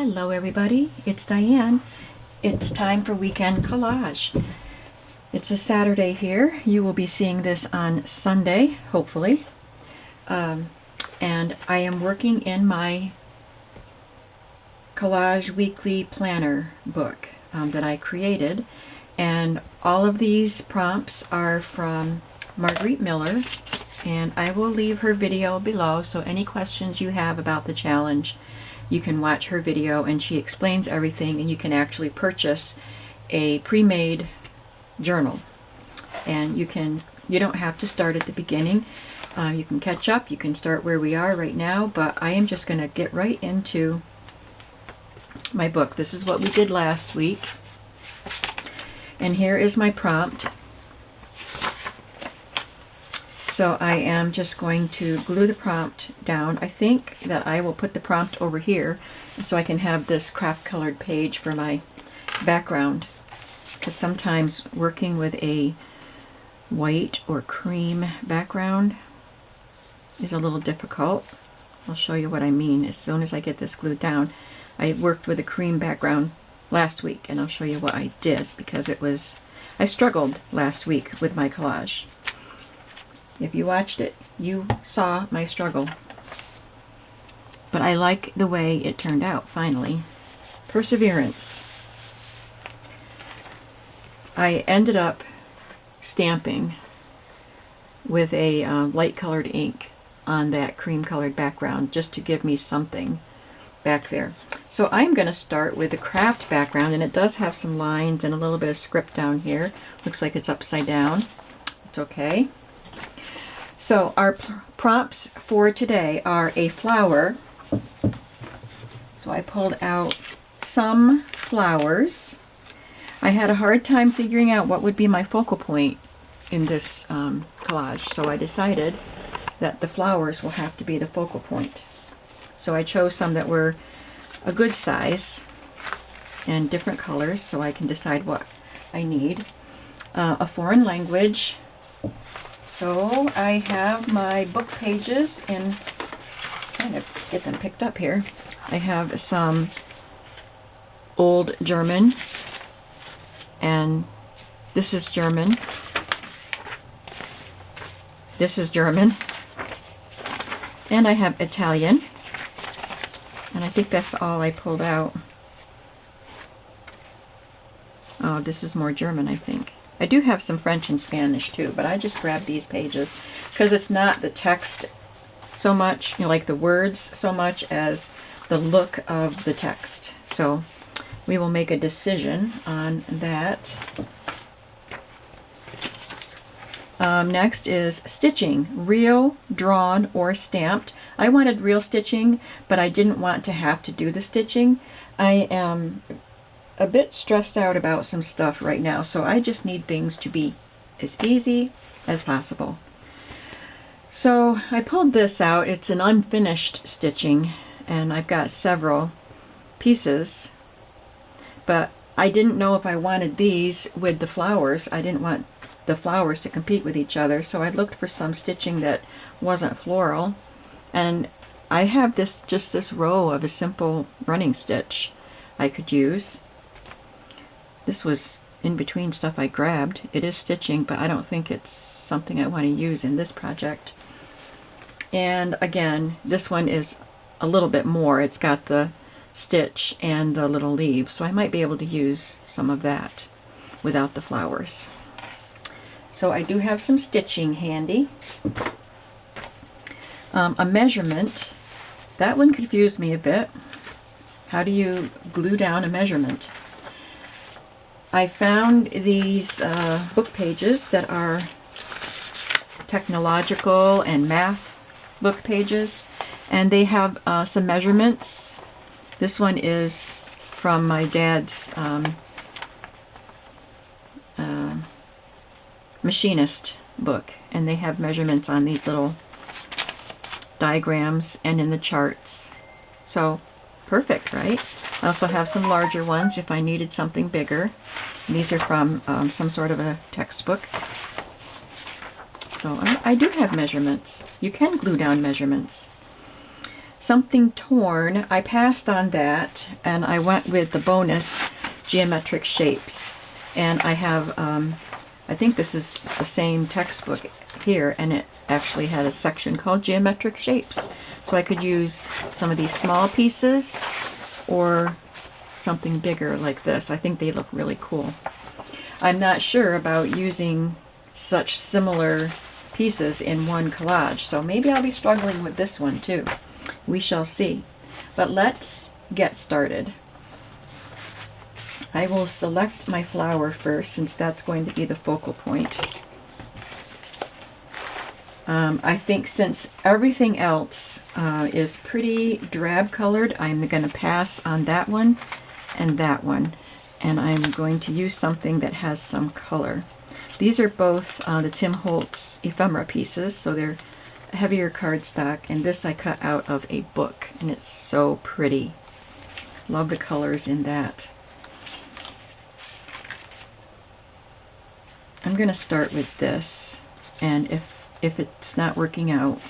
Hello everybody, it's Diane. It's time for Weekend Collage. It's a Saturday here. You will be seeing this on Sunday, hopefully. And I am working in my Collage Weekly Planner book that I created. And all of these prompts are from Margarete Miller. And I will leave her video below, so any questions you have about the challenge, you can watch her video and she explains everything, and you can actually purchase a pre-made journal. And you don't have to start at the beginning. You can catch up, you can start where we are right now, but I am just going to get right into my book. This is what we did last week. And here is my prompt. So I am just going to glue the prompt down. I think that I will put the prompt over here so I can have this craft colored page for my background, because sometimes working with a white or cream background is a little difficult. I'll show you what I mean as soon as I get this glued down. I worked with a cream background last week, and I'll show you what I did, because I struggled last week with my collage. If you watched it, you saw my struggle. But I like the way it turned out, finally. Perseverance. I ended up stamping with a light colored ink on that cream colored background just to give me something back there. So I'm going to start with the craft background, and it does have some lines and a little bit of script down here. Looks like it's upside down. It's okay. So our prompts for today are a flower. So I pulled out some flowers. I had a hard time figuring out what would be my focal point in this collage, so I decided that the flowers will have to be the focal point. So I chose some that were a good size and different colors, so I can decide what I need. A foreign language. So I have my book pages in, trying to get them picked up here. I have some old German, and this is German. This is German. And I have Italian. And I think that's all I pulled out. Oh, this is more German, I think. I do have some French and Spanish too, but I just grabbed these pages because it's not the text so much, like the words so much as the look of the text. So we will make a decision on that. Next is stitching, real, drawn, or stamped. I wanted real stitching, but I didn't want to have to do the stitching. I am a bit stressed out about some stuff right now, so I just need things to be as easy as possible. So I pulled this out. It's an unfinished stitching, and I've got several pieces, but I didn't know if I wanted these with the flowers. I didn't want the flowers to compete with each other, so I looked for some stitching that wasn't floral, and I have just this row of a simple running stitch I could use. This was in between stuff I grabbed. It is stitching, but I don't think it's something I want to use in this project. And again, this one is a little bit more. It's got the stitch and the little leaves, so I might be able to use some of that without the flowers. So I do have some stitching handy. A measurement. That one confused me a bit. How do you glue down a measurement? I found these book pages that are technological and math book pages, and they have some measurements. This one is from my dad's machinist book, and they have measurements on these little diagrams and in the charts. So perfect, right? I also have some larger ones if I needed something bigger. These are from some sort of a textbook. So I do have measurements. You can glue down measurements. Something Torn, I passed on that, and I went with the bonus Geometric Shapes. And I have, I think this is the same textbook here, and it actually had a section called Geometric Shapes. So I could use some of these small pieces or something bigger like this. I think they look really cool. I'm not sure about using such similar pieces in one collage, so maybe I'll be struggling with this one too. We shall see. But let's get started. I will select my flower first, since that's going to be the focal point. I think since everything else is pretty drab colored, I'm going to pass on that one and that one. And I'm going to use something that has some color. These are both the Tim Holtz ephemera pieces, so they're heavier cardstock, and this I cut out of a book, and it's so pretty. Love the colors in that. I'm going to start with this, and if it's not working out,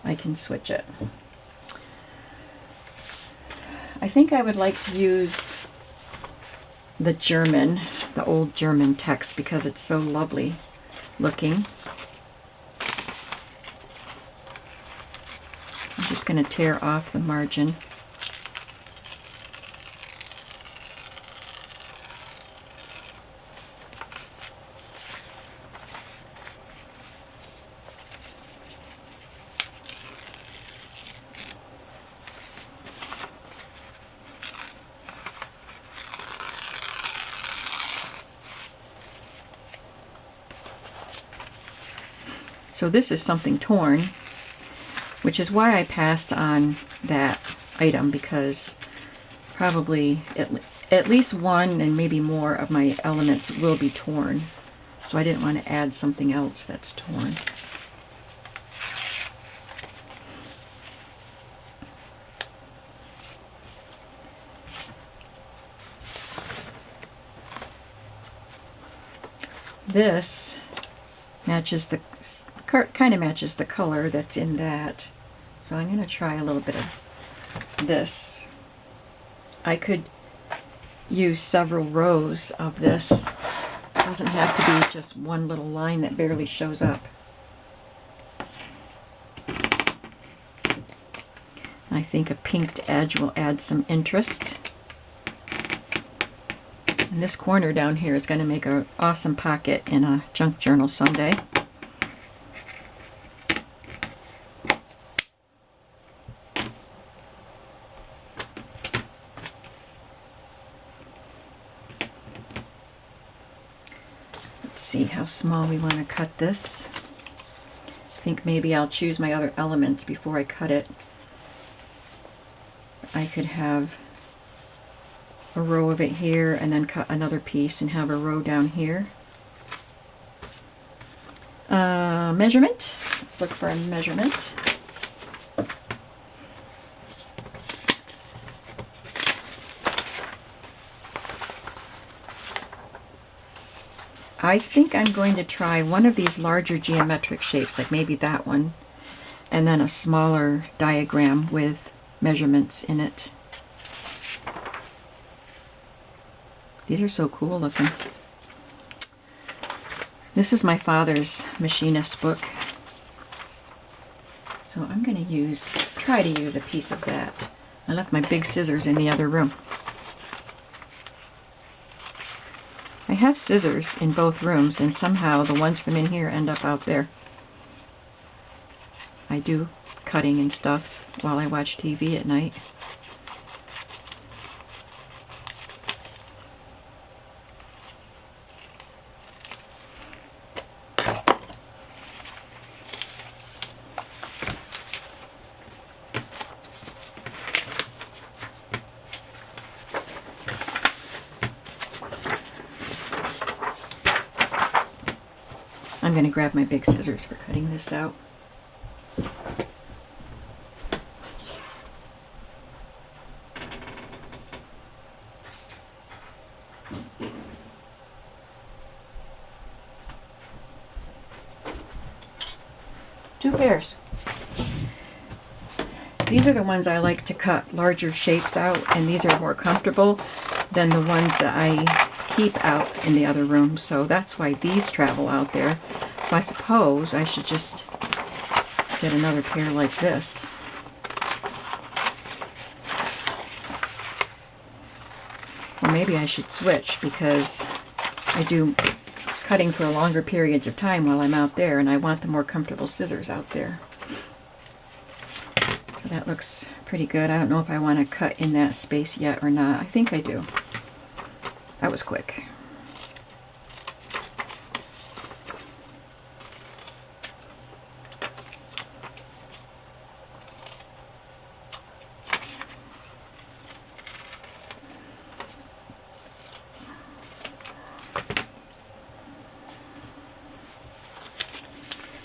I can switch it. I think I would like to use the old German text, because it's so lovely looking. I'm just going to tear off the margin. So this is Something Torn, which is why I passed on that item, because probably at least one and maybe more of my elements will be torn. So I didn't want to add something else that's torn. This matches the kind of matches the color that's in that. So I'm going to try a little bit of this. I could use several rows of this. It doesn't have to be just one little line that barely shows up. I think a pinked edge will add some interest. And this corner down here is going to make an awesome pocket in a junk journal someday. See how small we want to cut this. I think maybe I'll choose my other elements before I cut it. I could have a row of it here and then cut another piece and have a row down here. Measurement. Let's look for a measurement. I think I'm going to try one of these larger geometric shapes, like maybe that one, and then a smaller diagram with measurements in it. These are so cool looking. This is my father's machinist book. So I'm going to try to use a piece of that. I left my big scissors in the other room. I have scissors in both rooms, and somehow the ones from in here end up out there. I do cutting and stuff while I watch TV at night. I'm going to grab my big scissors for cutting this out. Two pairs. These are the ones I like to cut larger shapes out, and these are more comfortable than the ones that I keep out in the other room. So that's why these travel out there. So I suppose I should just get another pair like this. Or maybe I should switch, because I do cutting for longer periods of time while I'm out there, and I want the more comfortable scissors out there. So that looks pretty good. I don't know if I want to cut in that space yet or not. I think I do. That was quick.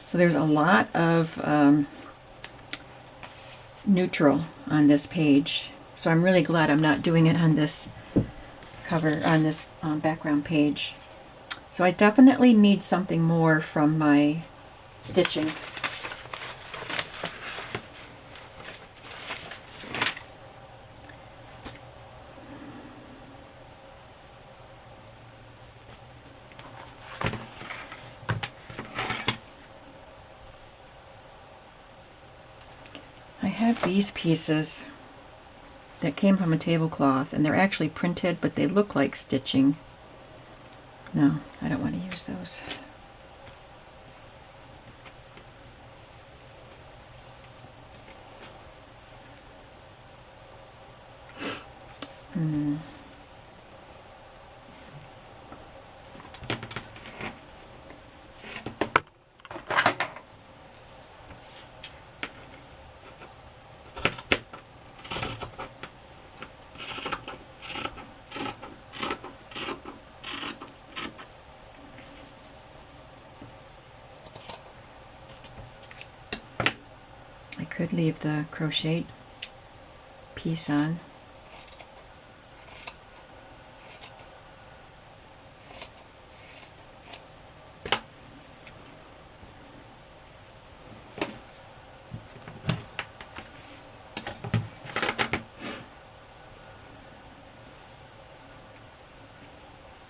So there's a lot of neutral on this page. So I'm really glad I'm not doing it on this cover, on this background page. So I definitely need something more from my stitching. I have these pieces that came from a tablecloth, and they're actually printed, but they look like stitching. No, I don't want to use those. I could leave the crochet piece on.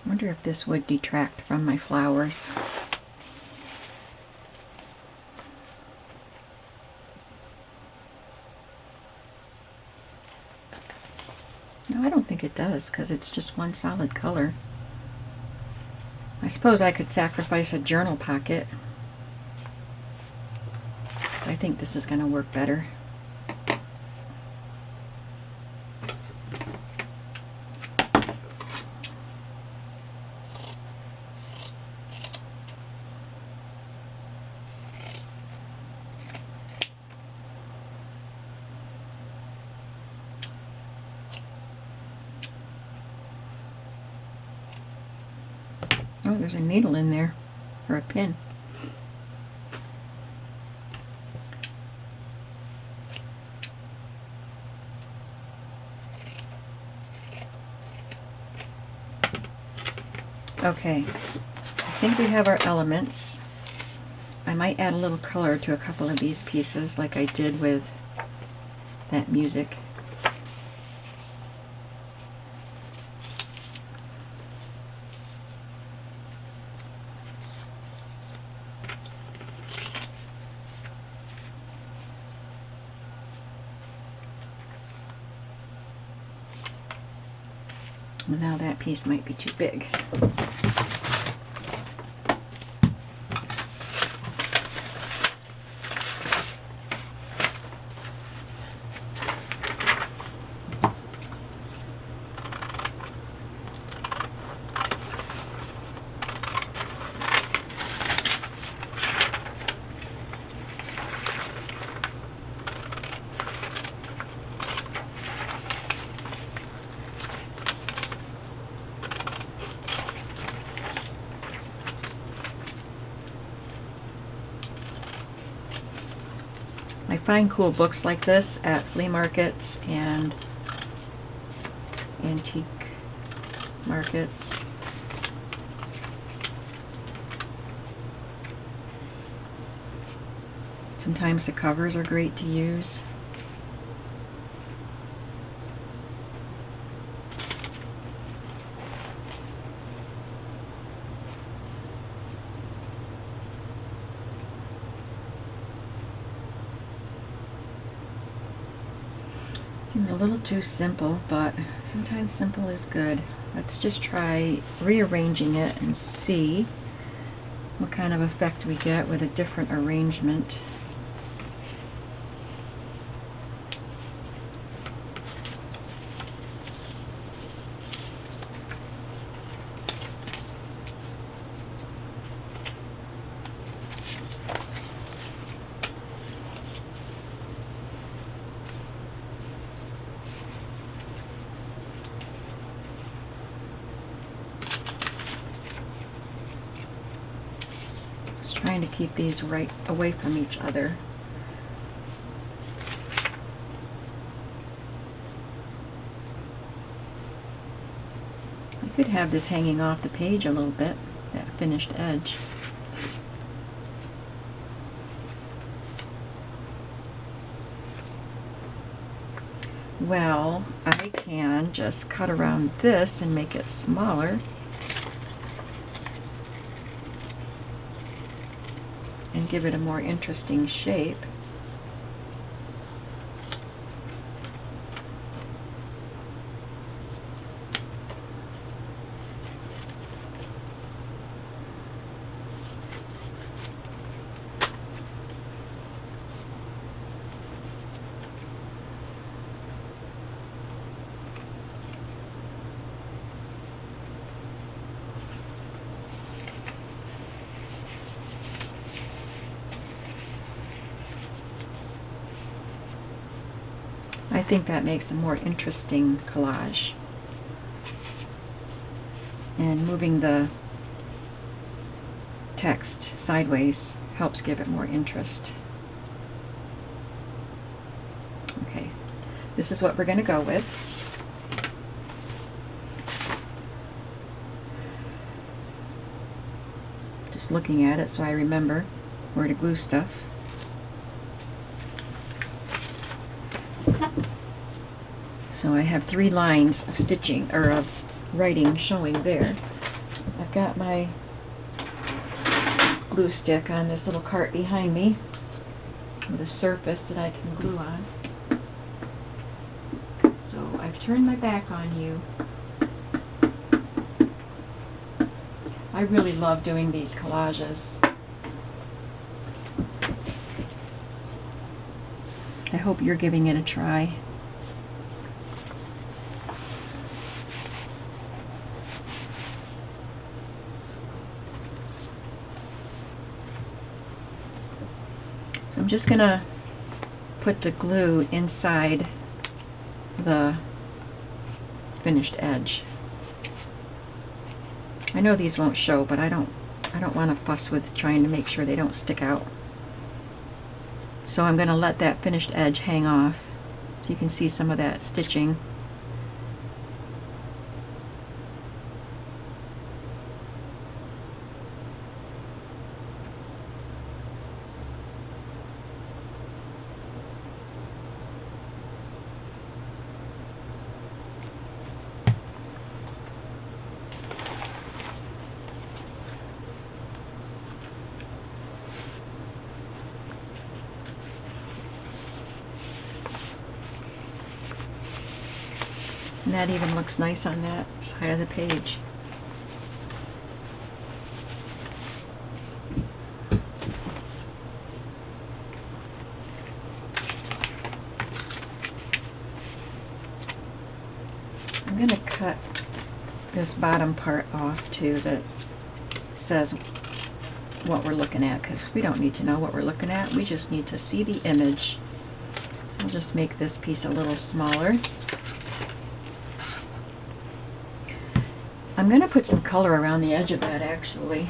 I wonder if this would detract from my flowers. No, I don't think it does, because it's just one solid color. I suppose I could sacrifice a journal pocket, because I think this is going to work better. Oh, there's a needle in there, or a pin. Okay, I think we have our elements. I might add a little color to a couple of these pieces, like I did with that music. Well, now that piece might be too big. I find cool books like this at flea markets and antique markets. Sometimes the covers are great to use. was a little too simple, but sometimes simple is good. Let's just try rearranging it and see what kind of effect we get with a different arrangement. Trying to keep these right away from each other. I could have this hanging off the page a little bit, that finished edge. Well, I can just cut around this and make it smaller. And give it a more interesting shape. I think that makes a more interesting collage. And moving the text sideways helps give it more interest. Okay, this is what we're going to go with. Just looking at it so I remember where to glue stuff. So I have 3 lines of stitching, or of writing showing there. I've got my glue stick on this little cart behind me with a surface that I can glue on. So I've turned my back on you. I really love doing these collages. I hope you're giving it a try. I'm just going to put the glue inside the finished edge. I know these won't show, but I don't want to fuss with trying to make sure they don't stick out. So I'm going to let that finished edge hang off so you can see some of that stitching. And that even looks nice on that side of the page. I'm going to cut this bottom part off too that says what we're looking at, because we don't need to know what we're looking at. We just need to see the image. So I'll just make this piece a little smaller. I'm going to put some color around the edge of that actually.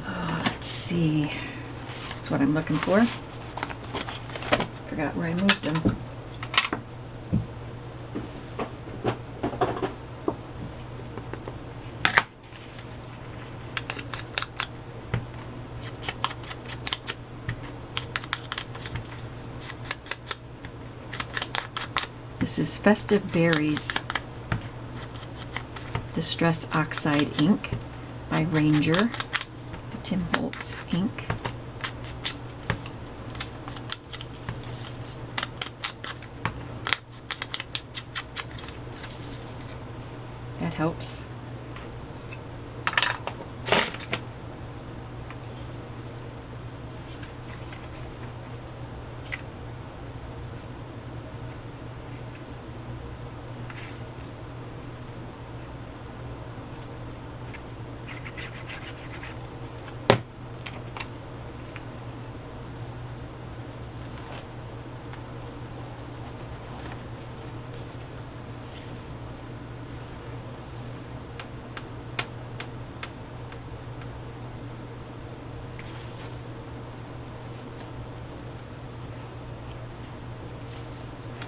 Let's see. That's what I'm looking for. Forgot where I moved them. This is Festive Berries Distress Oxide ink by Ranger, the Tim Holtz ink. That helps.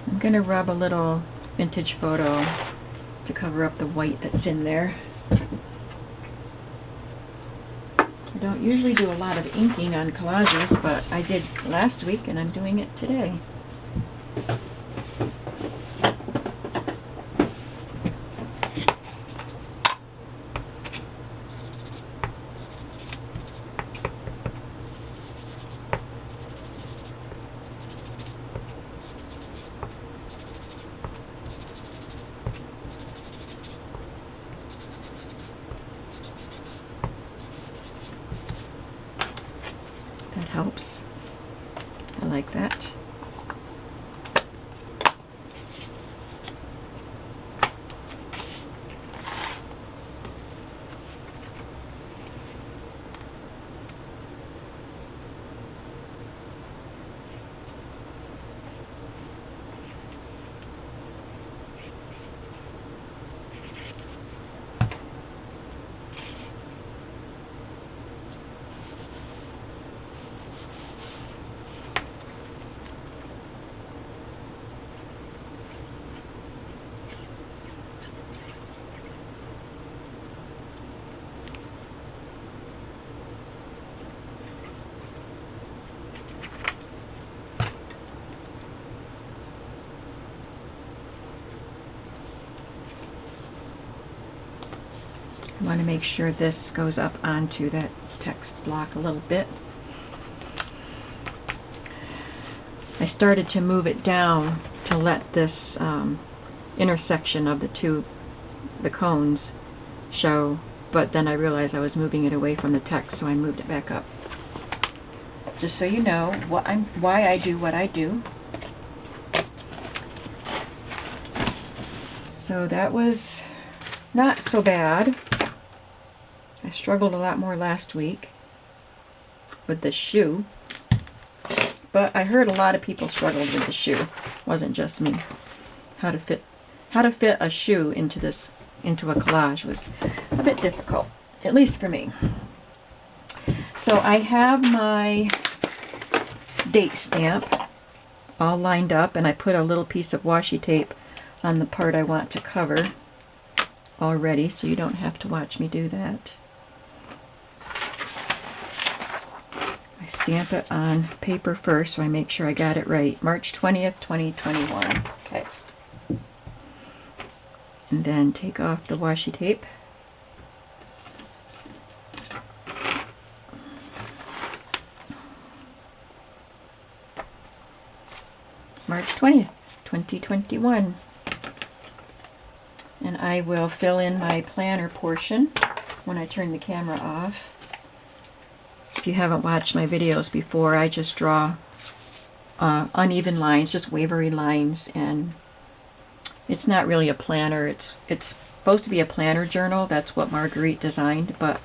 I'm going to rub a little vintage photo to cover up the white that's in there. I don't usually do a lot of inking on collages, but I did last week and I'm doing it today. That helps. I like that. I want to make sure this goes up onto that text block a little bit. I started to move it down to let this intersection of the cones show, but then I realized I was moving it away from the text, so I moved it back up. Just so you know why I do what I do. So that was not so bad. I struggled a lot more last week with the shoe, but I heard a lot of people struggled with the shoe. It wasn't just me. How to fit a shoe into a collage was a bit difficult, at least for me. So I have my date stamp all lined up, and I put a little piece of washi tape on the part I want to cover already, so you don't have to watch me do that. I stamp it on paper first so I make sure I got it right. March 20th, 2021. Okay. And then take off the washi tape. March 20th, 2021. And I will fill in my planner portion when I turn the camera off. If you haven't watched my videos before, I just draw uneven lines, just wavery lines, and it's not really a planner. It's supposed to be a planner journal. That's what Margarete designed, but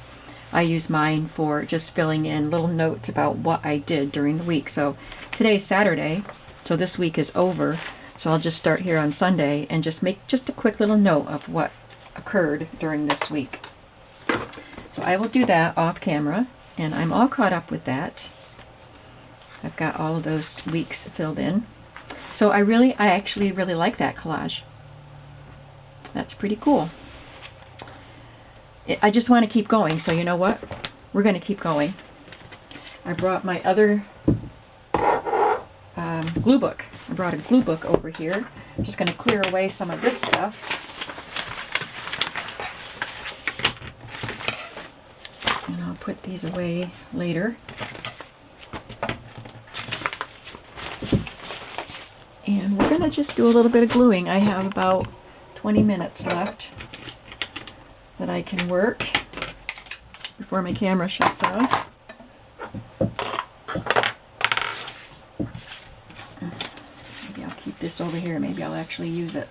I use mine for just filling in little notes about what I did during the week. So today's Saturday, so this week is over. So I'll just start here on Sunday and just make just a quick little note of what occurred during this week. So I will do that off camera, and I'm all caught up with that. I've got all of those weeks filled in. So I actually really like that collage. That's pretty cool. I just want to keep going, so you know what? We're going to keep going. I brought my other glue book. I brought a glue book over here. I'm just going to clear away some of this stuff. And I'll put these away later. And we're going to just do a little bit of gluing. I have about 20 minutes left that I can work before my camera shuts off. Maybe I'll keep this over here. Maybe I'll actually use it.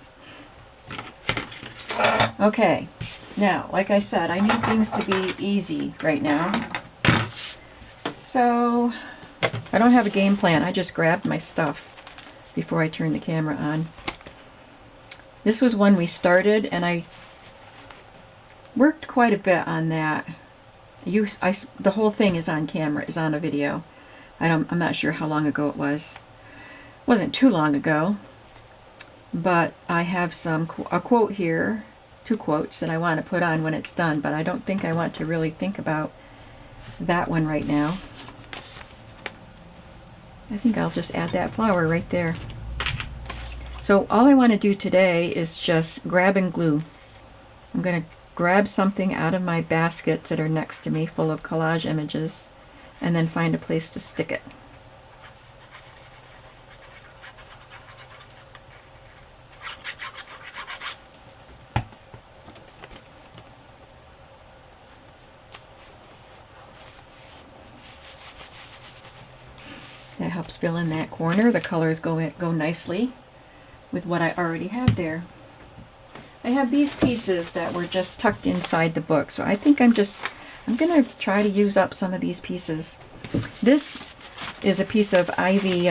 Okay, now, like I said, I need things to be easy right now. So, I don't have a game plan. I just grabbed my stuff before I turned the camera on. This was one we started, and I worked quite a bit on that. The whole thing is on camera, is on a video. I'm not sure how long ago it was. It wasn't too long ago, but I have a quote here, 2 quotes that I want to put on when it's done, but I don't think I want to really think about that one right now. I think I'll just add that flower right there. So all I want to do today is just grab and glue. I'm going to grab something out of my baskets that are next to me full of collage images, and then find a place to stick it. That helps fill in that corner. The colors go nicely with what I already have there. I have these pieces that were just tucked inside the book, so I think I'm going to try to use up some of these pieces. This is a piece of ivy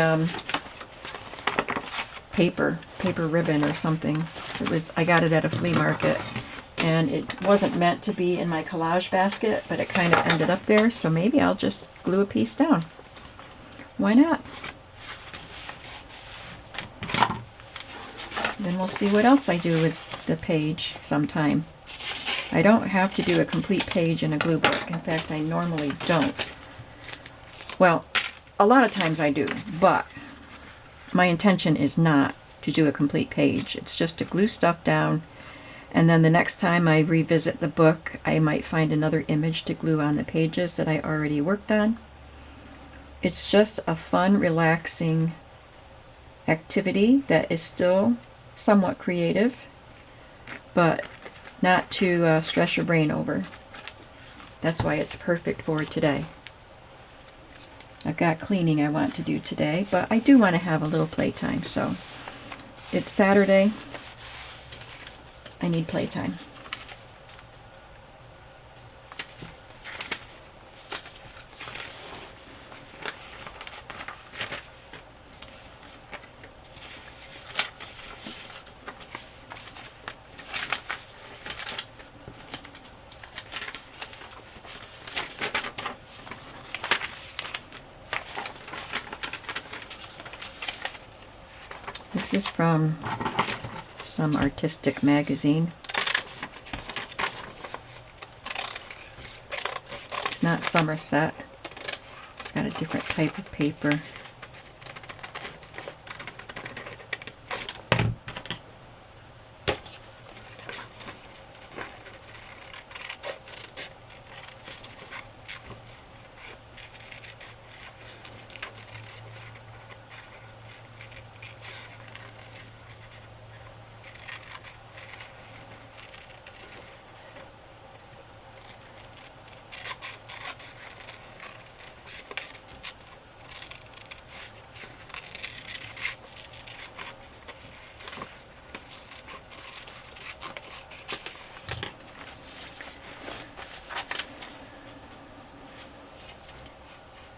paper ribbon or something. I got it at a flea market, and it wasn't meant to be in my collage basket, but it kind of ended up there, so maybe I'll just glue a piece down. Why not? Then we'll see what else I do with the page sometime. I don't have to do a complete page in a glue book. In fact, I normally don't. Well, a lot of times I do, but my intention is not to do a complete page. It's just to glue stuff down, and then the next time I revisit the book, I might find another image to glue on the pages that I already worked on. It's just a fun, relaxing activity that is still somewhat creative, but not to stress your brain over. That's why it's perfect for today. I've got cleaning I want to do today, but I do want to have a little playtime. So it's Saturday. I need playtime. This is from some artistic magazine. It's not Somerset. It's got a different type of paper.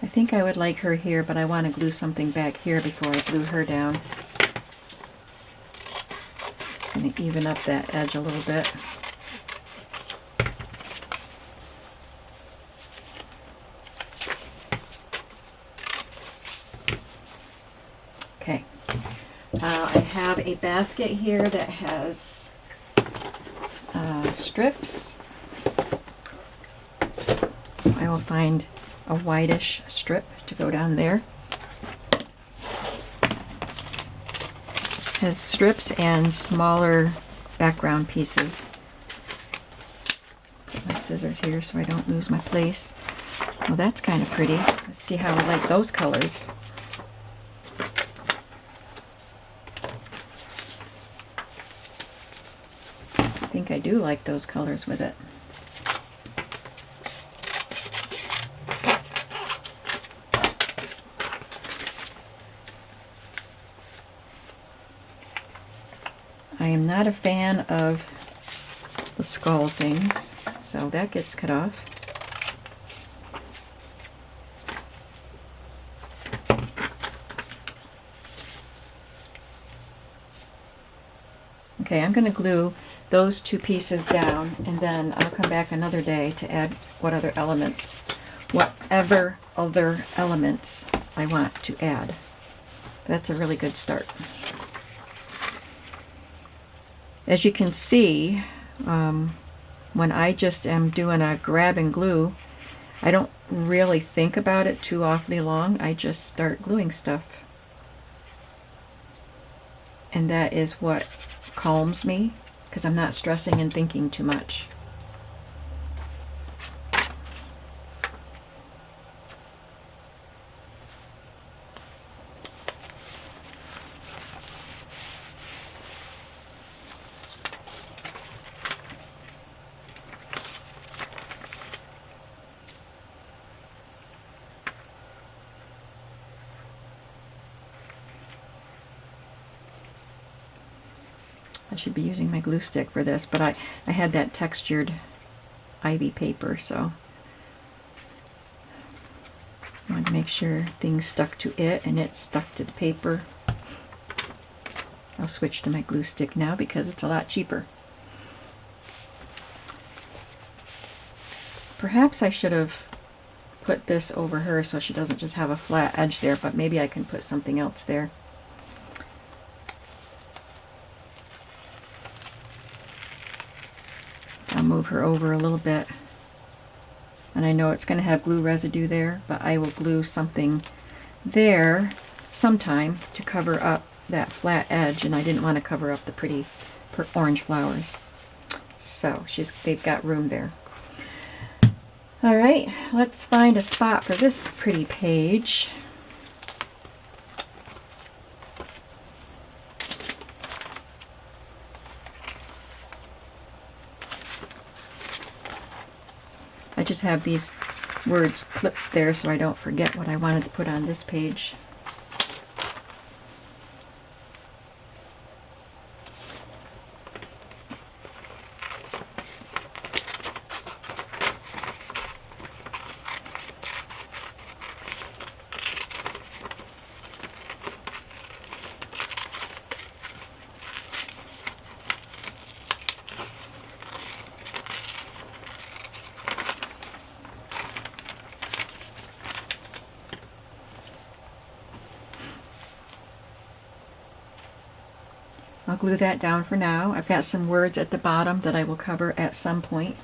I think I would like her here, but I want to glue something back here before I glue her down. I'm going to even up that edge a little bit. Okay. I have a basket here that has strips. So I will find a whitish strip to go down there. Has strips and smaller background pieces. Put my scissors here so I don't lose my place. Well, that's kind of pretty. Let's see how I like those colors. I think I do like those colors with it. I am not a fan of the skull things, so that gets cut off. Okay, I'm going to glue those two pieces down, and then I'll come back another day to add whatever other elements I want to add. That's a really good start. As you can see, when I just am doing a grab and glue, I don't really think about it too awfully long. I just start gluing stuff. And that is what calms me, because I'm not stressing and thinking too much. I should be using my glue stick for this, but I had that textured ivy paper, so I wanted to make sure things stuck to it and it stuck to the paper. I'll switch to my glue stick now because it's a lot cheaper. Perhaps I should have put this over her so she doesn't just have a flat edge there, but maybe I can put something else there. I'll move her over a little bit. And I know it's going to have glue residue there, but I will glue something there sometime to cover up that flat edge, and I didn't want to cover up the pretty orange flowers. So they've got room there. All right, let's find a spot for this pretty page. I just have these words clipped there so I don't forget what I wanted to put on this page. I'll glue that down for now. I've got some words at the bottom that I will cover at some point.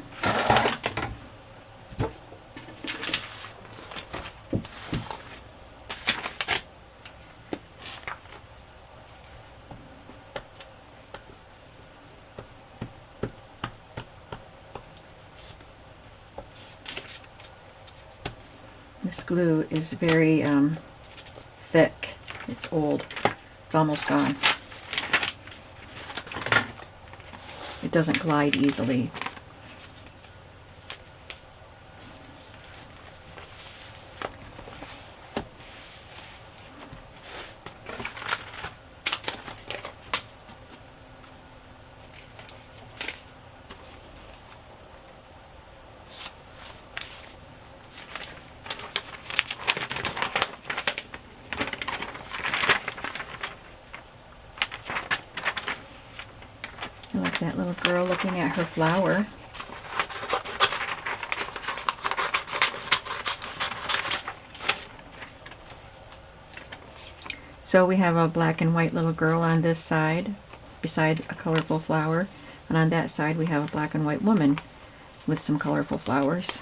This glue is very thick. It's old. It's almost gone. It doesn't glide easily. I like that little girl looking at her flower. So we have a black and white little girl on this side, beside a colorful flower, and on that side we have a black and white woman with some colorful flowers.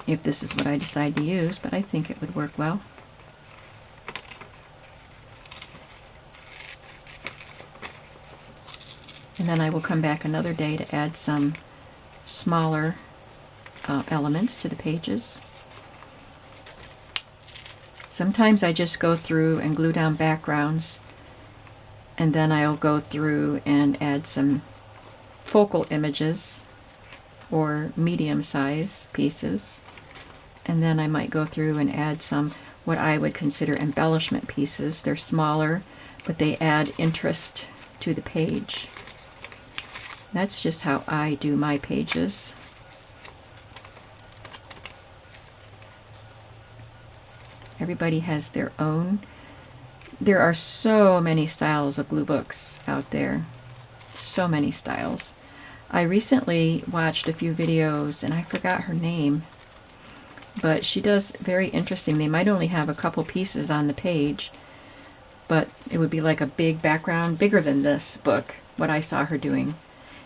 If this is what I decide to use, but I think it would work well. And then I will come back another day to add some smaller elements to the pages. Sometimes I just go through and glue down backgrounds, and then I'll go through and add some focal images or medium size pieces, and then I might go through and add some what I would consider embellishment pieces. They're smaller, but they add interest to the page. That's just how I do my pages. Everybody has their own. There are so many styles of glue books out there. So many styles. I recently watched a few videos, and I forgot her name, but she does very interesting. They might only have a couple pieces on the page, but it would be like a big background, bigger than this book, what I saw her doing.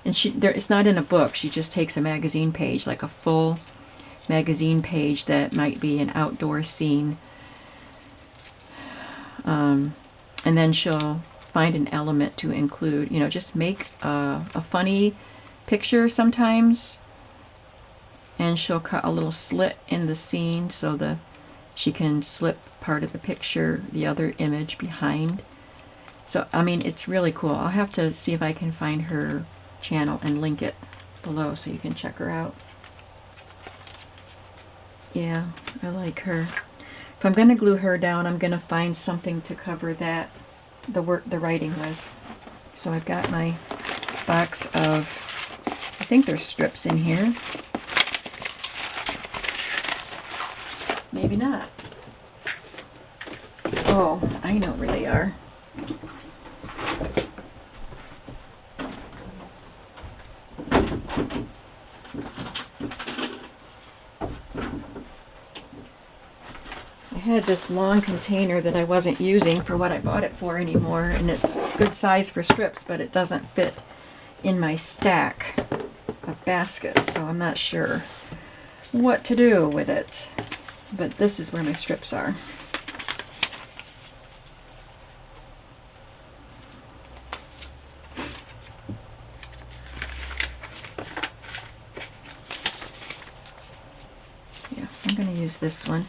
And it's not in a book. She just takes a magazine page, like a full magazine page that might be an outdoor scene. And then she'll find an element to include, just make a funny picture sometimes, and she'll cut a little slit in the scene so she can slip part of the picture, the other image behind. So, I mean, it's really cool. I'll have to see if I can find her channel and link it below so you can check her out. Yeah, I like her. If I'm going to glue her down, I'm going to find something to cover the writing with. So I've got my box of, I think there's strips in here. Maybe not. Oh, I know where they are. I had this long container that I wasn't using for what I bought it for anymore, and it's good size for strips, but it doesn't fit in my stack of baskets, so I'm not sure what to do with it. But this is where my strips are. Yeah, I'm going to use this one.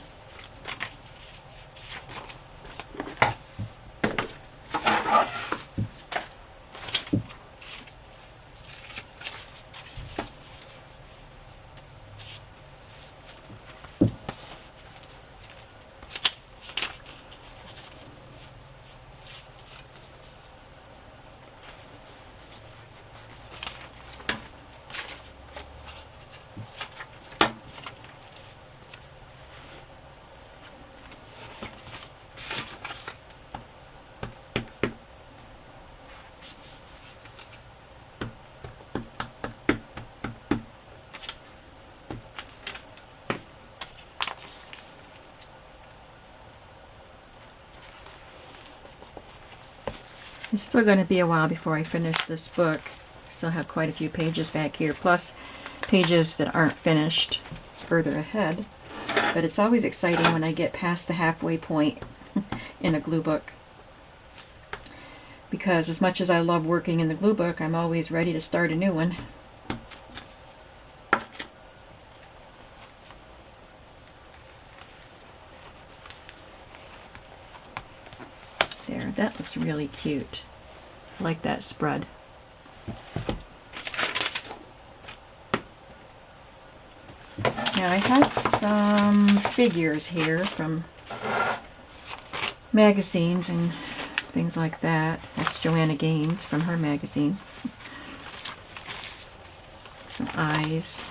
It's still going to be a while before I finish this book. I still have quite a few pages back here, plus pages that aren't finished further ahead. But it's always exciting when I get past the halfway point in a glue book. Because as much as I love working in the glue book, I'm always ready to start a new one. There, that looks really cute. I like that spread. Now I have some figures here from magazines and things like that. That's Joanna Gaines from her magazine. Some eyes.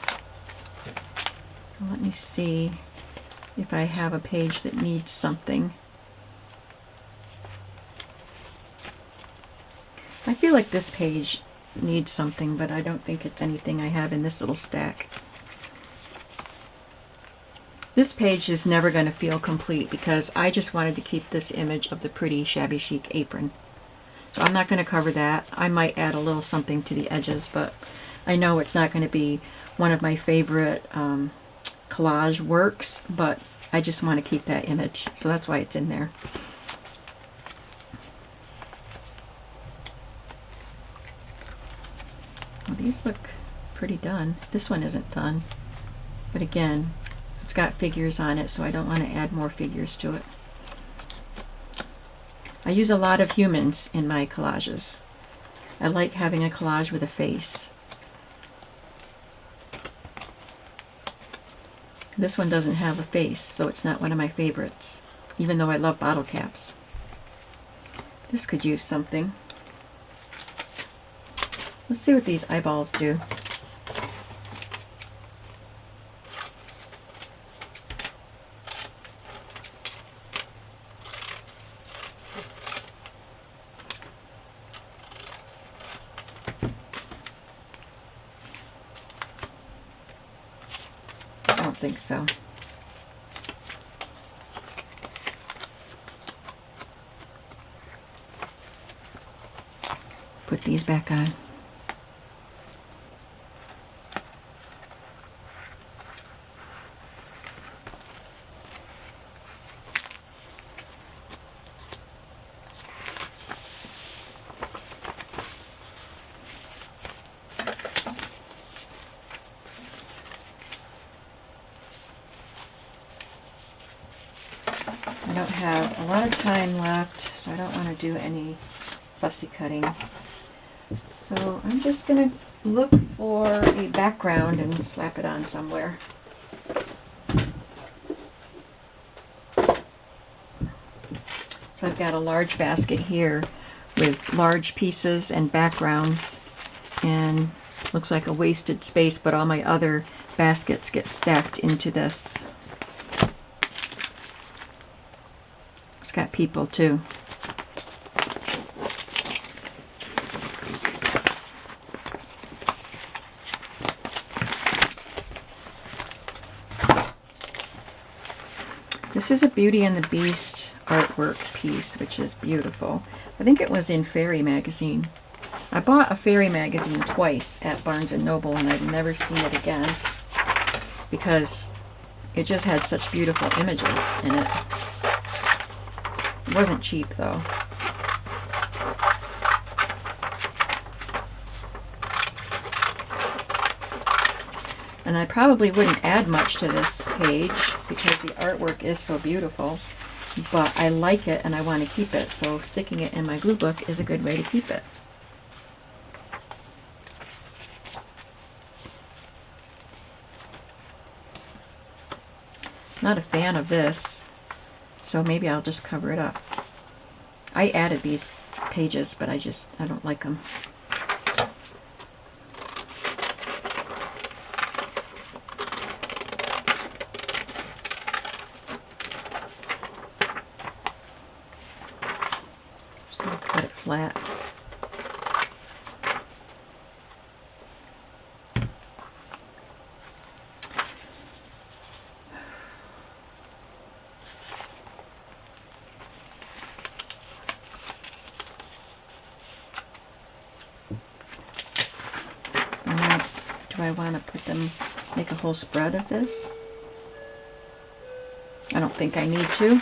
Let me see if I have a page that needs something. I feel like this page needs something, but I don't think it's anything I have in this little stack. This page is never going to feel complete because I just wanted to keep this image of the pretty shabby chic apron. So I'm not going to cover that. I might add a little something to the edges, but I know it's not going to be one of my favorite collage works, but I just want to keep that image. So that's why it's in there. Well, these look pretty done. This one isn't done. But again, it's got figures on it, so I don't want to add more figures to it. I use a lot of humans in my collages. I like having a collage with a face. This one doesn't have a face, so it's not one of my favorites, even though I love bottle caps. This could use something. Let's see what these eyeballs do. I don't think so. Put these back on. I don't have a lot of time left, so I don't want to do any fussy cutting. So I'm just going to look for a background and slap it on somewhere. So I've got a large basket here with large pieces and backgrounds, and looks like a wasted space, but all my other baskets get stacked into this. It's got people too. This is a Beauty and the Beast artwork piece, which is beautiful. I think it was in Fairy magazine. I bought a Fairy magazine twice at Barnes & Noble, and I've never seen it again because it just had such beautiful images in it. It wasn't cheap though. And I probably wouldn't add much to this page because the artwork is so beautiful, but I like it and I want to keep it, so sticking it in my glue book is a good way to keep it. Not a fan of this, so maybe I'll just cover it up. I added these pages, but I don't like them. Just gonna cut it flat. Do I want to put them, make a whole spread of this? I don't think I need to.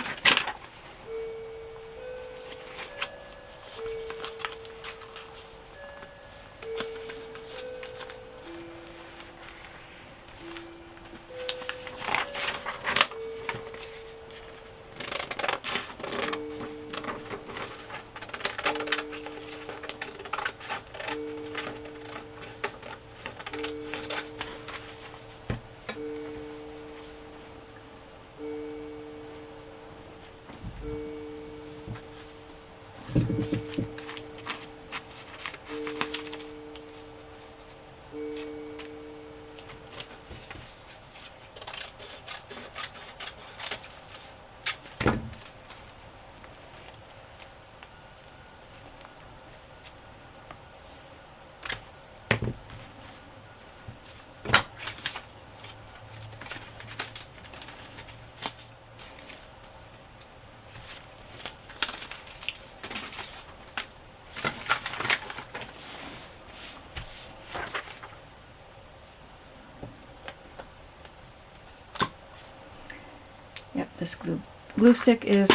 Yep, this glue stick is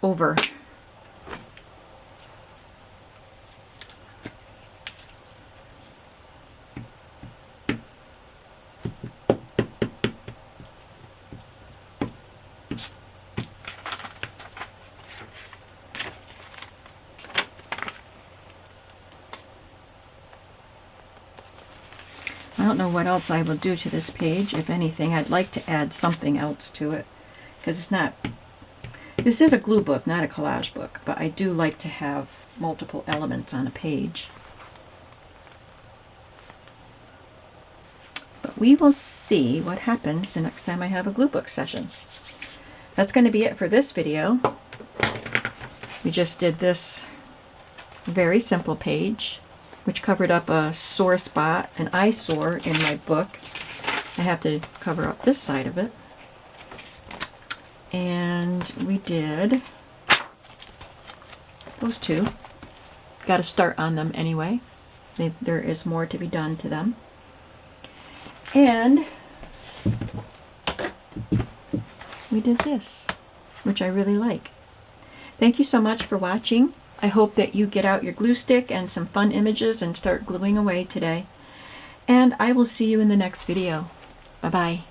over. I don't know what else I will do to this page. If anything, I'd like to add something else to it, because it's not, this is a glue book, not a collage book, but I do like to have multiple elements on a page. But we will see what happens the next time I have a glue book session. That's going to be it for this video. We just did this very simple page, which covered up a sore spot, an eyesore in my book. I have to cover up this side of it. And we did those two. Got to start on them anyway. There is more to be done to them. And we did this, which I really like. Thank you so much for watching. I hope that you get out your glue stick and some fun images and start gluing away today. And I will see you in the next video. Bye-bye.